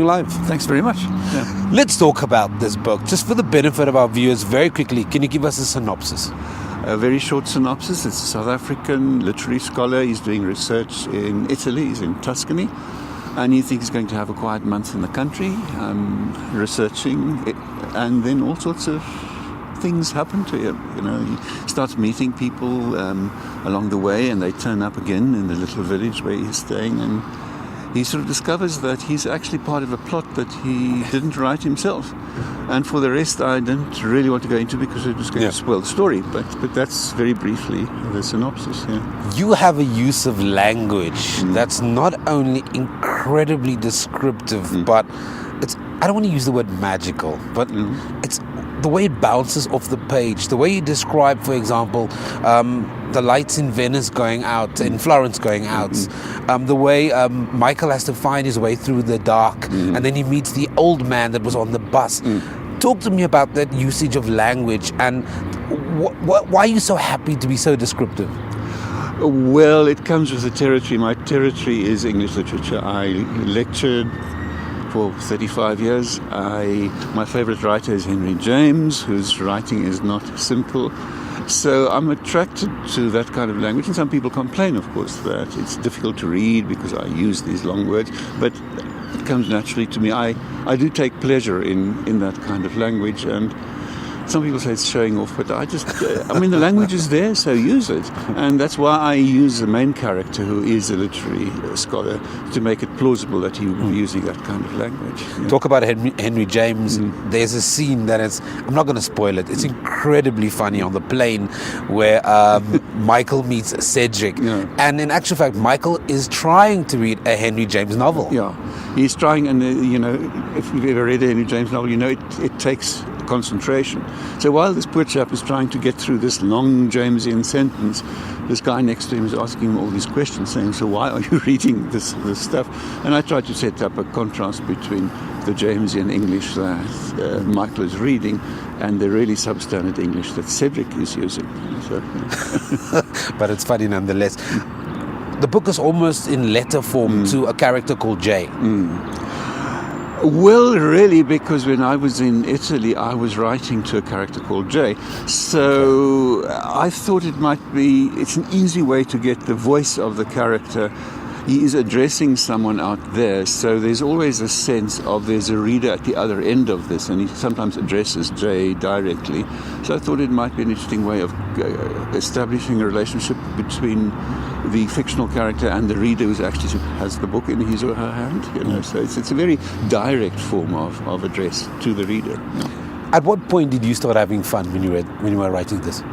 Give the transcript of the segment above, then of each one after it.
Live. Thanks very much. Yeah. Let's talk about this book, just for the benefit of our viewers, very quickly. Can you give us a synopsis? A very short synopsis. It's a South African literary scholar. He's doing research in Italy. He's in Tuscany. And he thinks he's going to have a quiet month in the country, researching it, and then all sorts of things happen to him. You know, he starts meeting people along the way, and they turn up again in the little village where he's staying, and he sort of discovers that he's actually part of a plot that he didn't write himself. And for the rest, I didn't really want to go into because it was going to spoil the story. But that's very briefly the synopsis. Yeah. You have a use of language that's not only incredibly descriptive, but it's, I don't want to use the word magical, but it's the way it bounces off the page, the way you describe, for example, the lights in Venice going out, in Florence going out, the way Michael has to find his way through the dark, and then he meets the old man that was on the bus. Talk to me about that usage of language, and why are you so happy to be so descriptive? Well, it comes with the territory. My territory is English literature. I lectured for 35 years. My favorite writer is Henry James, whose writing is not simple. So I'm attracted to that kind of language, and some people complain, of course, that it's difficult to read because I use these long words, but it comes naturally to me. I do take pleasure in that kind of language, and some people say it's showing off, but the language is there, so use it. And that's why I use the main character, who is a literary scholar, to make it plausible that he would be using that kind of language. Yeah. Talk about Henry James. There's a scene that is, I'm not going to spoil it, it's incredibly funny on the plane where Michael meets Cedric. Yeah. And in actual fact, Michael is trying to read a Henry James novel. Yeah, he's trying, and if you've ever read a Henry James novel, it takes concentration. So while this poor chap is trying to get through this long Jamesian sentence, this guy next to him is asking him all these questions, saying, so why are you reading this stuff? And I tried to set up a contrast between the Jamesian English that Michael is reading and the really substandard English that Cedric is using. So, but it's funny nonetheless. The book is almost in letter form to a character called Jay. Well, really, because when I was in Italy, I was writing to a character called Jay. So I thought it's an easy way to get the voice of the character. He is addressing someone out there, so there's always a sense of there's a reader at the other end of this, and he sometimes addresses Jay directly. So I thought it might be an interesting way of establishing a relationship between the fictional character and the reader who actually has the book in his or her hand. So it's a very direct form of address to the reader. Yeah. At what point did you start having fun when you were writing this?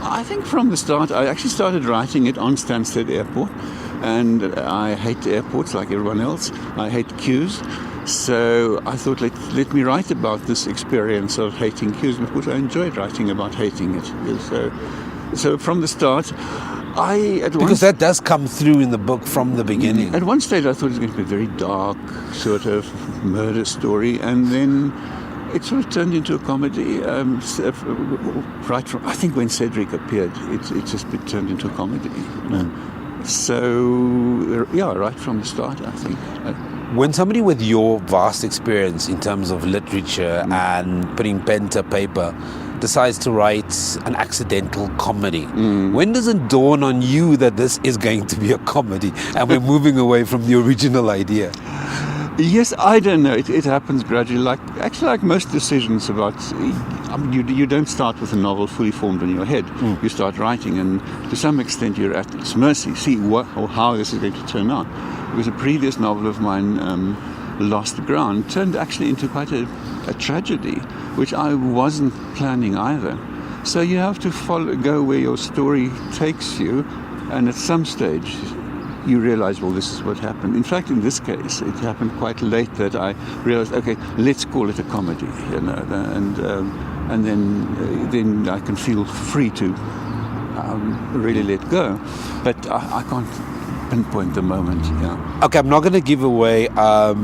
I think from the start. I actually started writing it on Stansted Airport, and I hate airports like everyone else. I hate queues. So I thought, let me write about this experience of hating queues. And of course, I enjoyed writing about hating it. So from the start, because that does come through in the book from the beginning. At one stage, I thought it was going to be a very dark sort of murder story, and then it sort of turned into a comedy. Right from, I think, when Cedric appeared, it turned into a comedy. So right from the start, I think. When somebody with your vast experience in terms of literature and putting pen to paper decides to write an accidental comedy, when does it dawn on you that this is going to be a comedy and we're moving away from the original idea? Yes, I don't know. It happens gradually. Like most decisions about, you don't start with a novel fully formed in your head. You start writing, and to some extent you're at its mercy. See how this is going to turn out. Because a previous novel of mine, Lost Ground, turned actually into quite a tragedy, which I wasn't planning either. So you have to go where your story takes you, and at some stage you realize, well, this is what happened. In fact, in this case, it happened quite late that I realized, okay, let's call it a comedy, and then I can feel free to really let go. But I can't pinpoint the moment. Yeah. Okay, I'm not going to give away. There are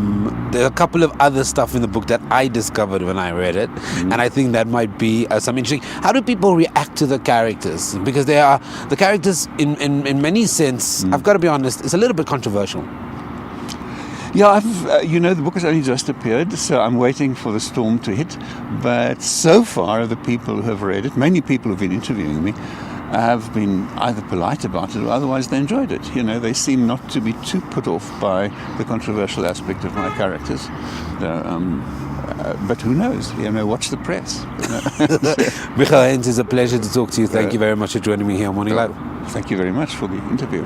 a couple of other stuff in the book that I discovered when I read it, and I think that might be some interesting. How do people react to the characters? Because the characters, in many sense, I've got to be honest, it's a little bit controversial. Yeah, the book has only just appeared, so I'm waiting for the storm to hit. But so far, the people who have read it, many people who've been interviewing me, have been either polite about it or otherwise they enjoyed it. They seem not to be too put off by the controversial aspect of my characters. But who knows? Watch the press. Michiel Heyns, it's a pleasure to talk to you. Thank you very much for joining me here on Morning Live. Thank you very much for the interview.